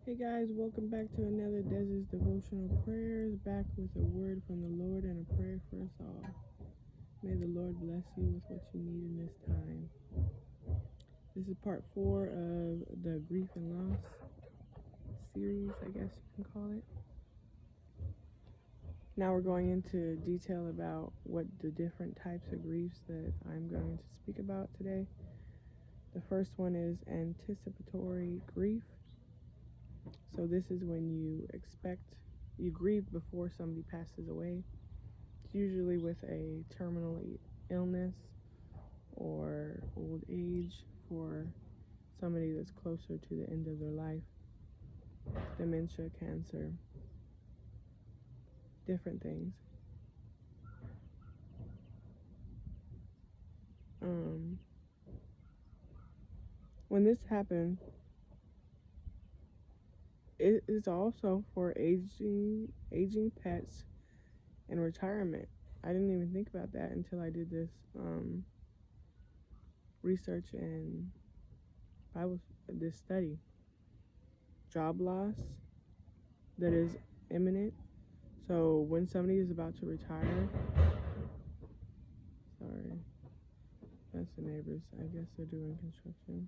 Hey guys, welcome back to another Desert's Devotional Prayers, back with a word from the Lord and a prayer for us all. May the Lord bless you with what you need in this time. This is part 4 of the Grief and Loss series, I guess you can call it. Now we're going into detail about what the different types of griefs that I'm going to speak about today. The first one is anticipatory grief. So this is when you grieve before somebody passes away. It's usually with a terminal illness or old age for somebody that's closer to the end of their life. Dementia, cancer, different things. When this happens, it is also for aging pets and retirement. I didn't even think about that until I did this research and this study. Job loss that is imminent. So when somebody is about to retire, sorry, that's the neighbors. I guess they're doing construction.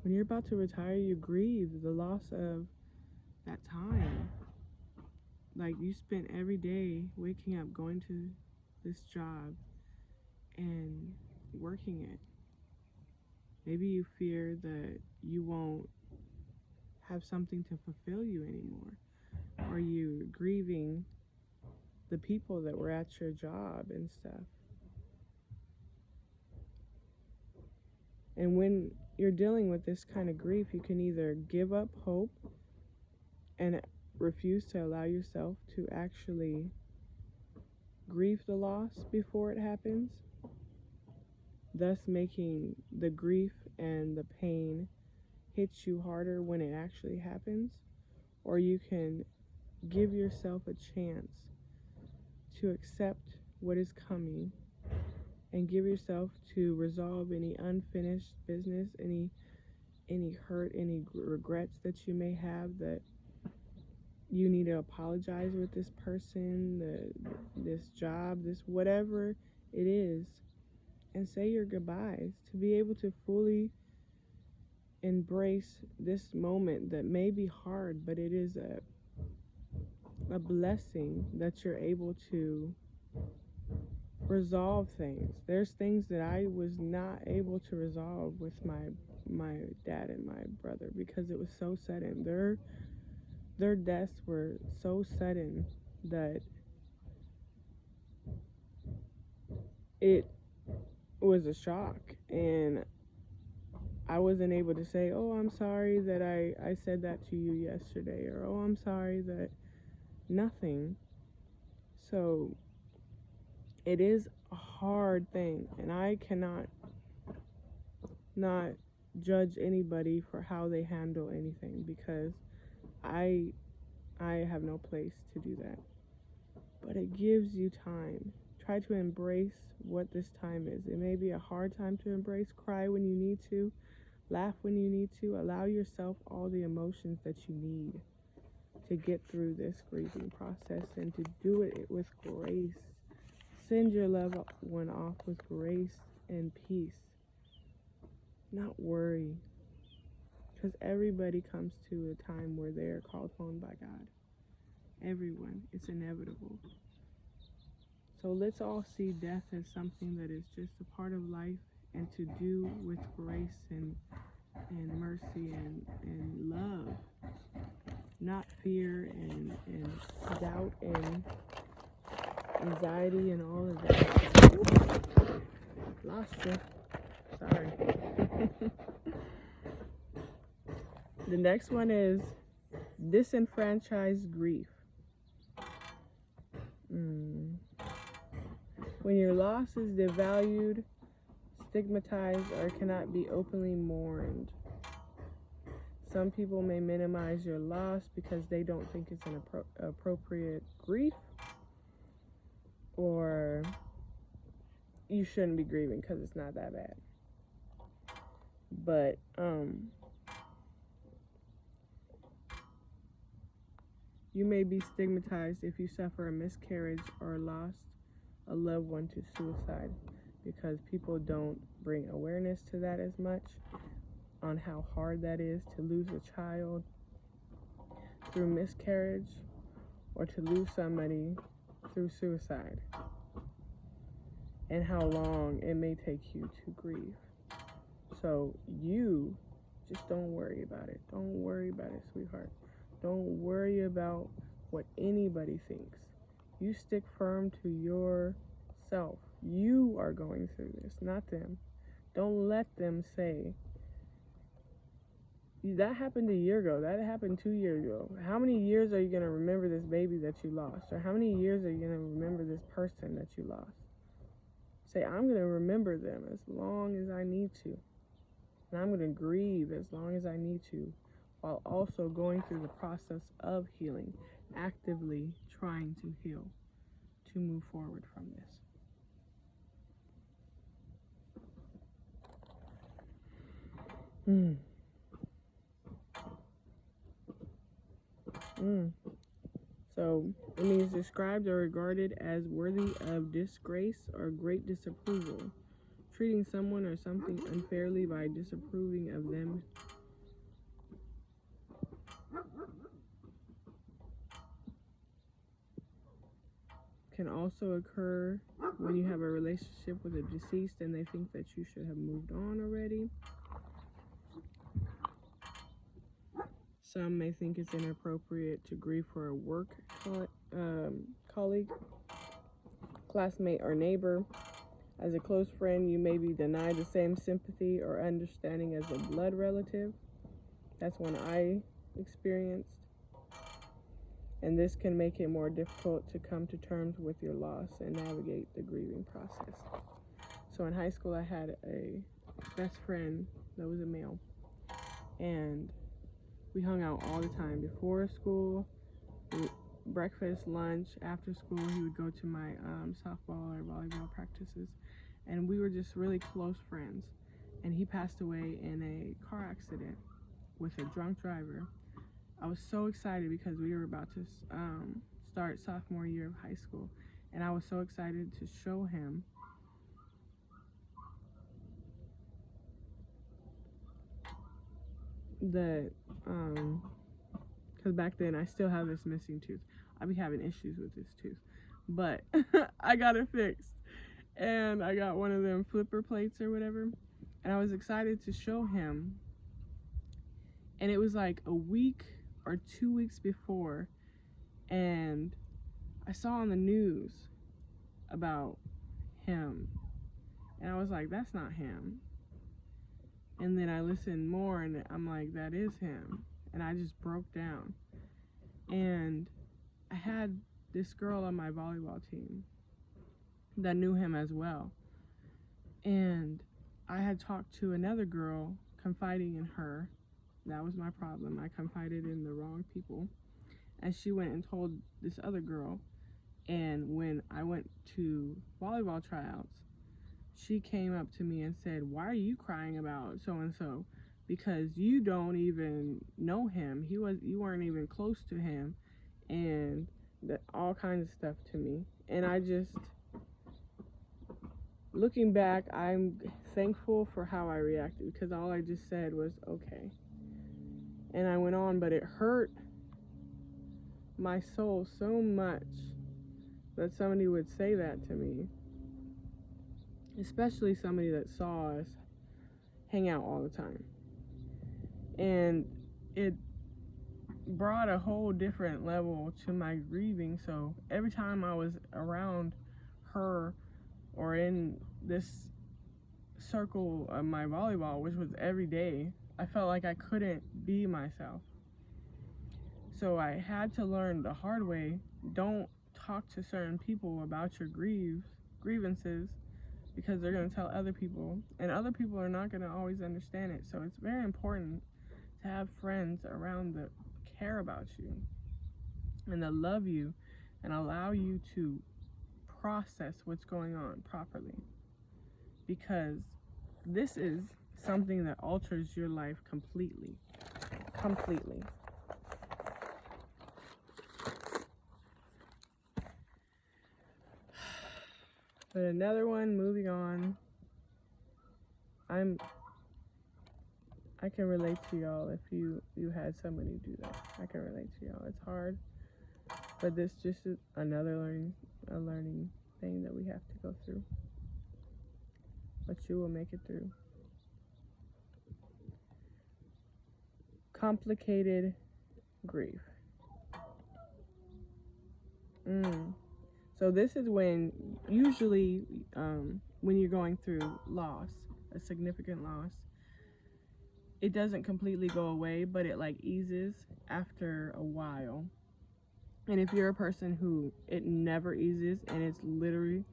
When you're about to retire, you grieve the loss of that time. Like, you spent every day waking up, going to this job and working it. Maybe you fear that you won't have something to fulfill you anymore, or you're grieving the people that were at your job and stuff. And when you're dealing with this kind of grief, you can either give up hope and refuse to allow yourself to actually grieve the loss before it happens, thus making the grief and the pain hit you harder when it actually happens, or you can give yourself a chance to accept what is coming and give yourself to resolve any unfinished business, any hurt, any regrets that you may have, that you need to apologize with this person, this job, this whatever it is, and say your goodbyes, to be able to fully embrace this moment that may be hard, but it is a blessing that you're able to resolve things. There's things that I was not able to resolve with my dad and my brother because it was so sudden. Their deaths were so sudden that it was a shock, and I wasn't able to say, oh, I'm sorry that I said that to you yesterday, or oh, I'm sorry that nothing. So it is a hard thing, and I cannot not judge anybody for how they handle anything, because I have no place to do that. But it gives you time. Try to embrace what this time is. It may be a hard time to embrace. Cry when you need to. Laugh when you need to. Allow yourself all the emotions that you need to get through this grieving process, and to do it with grace. Send your loved one off with grace and peace, not worry, because everybody comes to a time where they are called home by God. Everyone. It's inevitable. So let's all see death as something that is just a part of life, and to do with grace and mercy and love, not fear and doubt and anxiety and all of that. Lost you. Sorry. The next one is disenfranchised grief. When your loss is devalued, stigmatized, or cannot be openly mourned. Some people may minimize your loss because they don't think it's an appropriate grief, or you shouldn't be grieving because it's not that bad. But you may be stigmatized if you suffer a miscarriage or lost a loved one to suicide, because people don't bring awareness to that as much, on how hard that is to lose a child through miscarriage or to lose somebody through suicide, and how long it may take you to grieve. So you just don't worry about it. Don't worry about it, sweetheart. Don't worry about what anybody thinks. You stick firm to yourself. You are going through this, not them. Don't let them say, that happened a year ago, that happened 2 years ago. How many years are you going to remember this baby that you lost? Or how many years are you going to remember this person that you lost? Say, I'm going to remember them as long as I need to. And I'm going to grieve as long as I need to, while also going through the process of healing, actively trying to heal, to move forward from this. So it means described or regarded as worthy of disgrace or great disapproval, treating someone or something unfairly by disapproving of them. Can also occur when you have a relationship with a deceased and they think that you should have moved on already. Some may think it's inappropriate to grieve for a work colleague, classmate, or neighbor. As a close friend, you may be denied the same sympathy or understanding as a blood relative. That's one I experienced. And this can make it more difficult to come to terms with your loss and navigate the grieving process. So in high school, I had a best friend that was a male. And we hung out all the time before school, breakfast, lunch, after school. He would go to my softball or volleyball practices, and we were just really close friends. And he passed away in a car accident with a drunk driver. I was so excited because we were about to start sophomore year of high school, and I was so excited to show him that, because back then I still have this missing tooth. I be having issues with this tooth, but I got it fixed, and I got one of them flipper plates or whatever, and I was excited to show him. And it was like a week or 2 weeks before, and I saw on the news about him, and I was like, that's not him. And then I listened more, and I'm like, that is him. And I just broke down. And I had this girl on my volleyball team that knew him as well. And I had talked to another girl, confiding in her. That was my problem. I confided in the wrong people. And she went and told this other girl. And when I went to volleyball tryouts, she came up to me and said, why are you crying about so-and-so? Because you don't even know him. You weren't even close to him. And all kinds of stuff to me. And I just, looking back, I'm thankful for how I reacted, because all I just said was, okay. And I went on, but it hurt my soul so much that somebody would say that to me, especially somebody that saw us hang out all the time. And it brought a whole different level to my grieving. So every time I was around her or in this circle of my volleyball, which was every day, I felt like I couldn't be myself. So I had to learn the hard way, don't talk to certain people about your grievances, because they're going to tell other people, and other people are not going to always understand it. So it's very important to have friends around that care about you and that love you and allow you to process what's going on properly, because this is something that alters your life completely. Completely. But another one, moving on. I can relate to y'all if you had somebody do that. I can relate to y'all. It's hard, but this just is another learning thing that we have to go through. But you will make it through. Complicated grief. So this is when, usually, when you're going through loss, a significant loss, it doesn't completely go away, but it like eases after a while. And if you're a person who it never eases and it's literally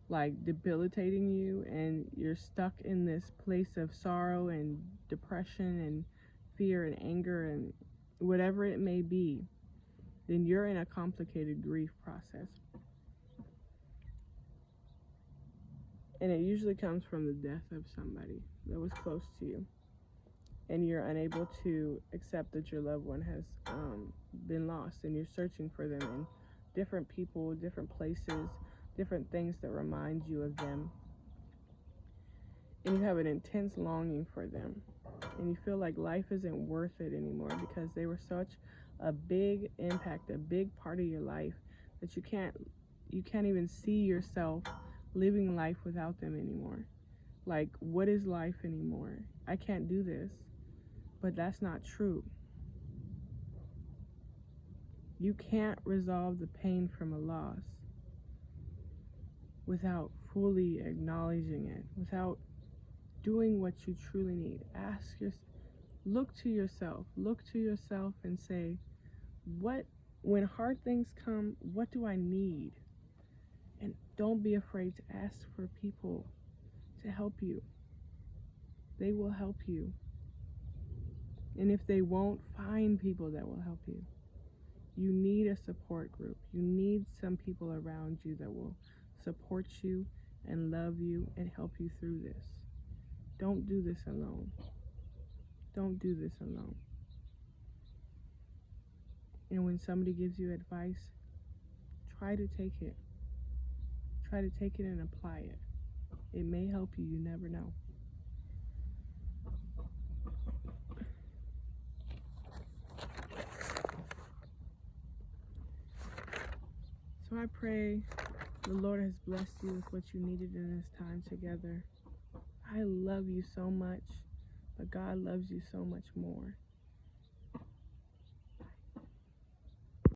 like debilitating you and you're stuck in this place of sorrow and depression and fear and anger and whatever it may be, then you're in a complicated grief process. And it usually comes from the death of somebody that was close to you. And you're unable to accept that your loved one has been lost, and you're searching for them in different people, different places, different things that remind you of them. And you have an intense longing for them. And you feel like life isn't worth it anymore because they were such a big impact, a big part of your life that you can't even see yourself living life without them anymore. Like, what is life anymore? I can't do this. But that's not true. You can't resolve the pain from a loss without fully acknowledging it, without doing what you truly need. Look to yourself and say, when hard things come, what do I need? And don't be afraid to ask for people to help you. They will help you. And if they won't, find people that will help you. You need a support group. You need some people around you that will support you and love you and help you through this. Don't do this alone. Don't do this alone. And when somebody gives you advice, try to take it. Try to take it and apply it. It may help you. You never know. So I pray the Lord has blessed you with what you needed in this time together. I love you so much, but God loves you so much more.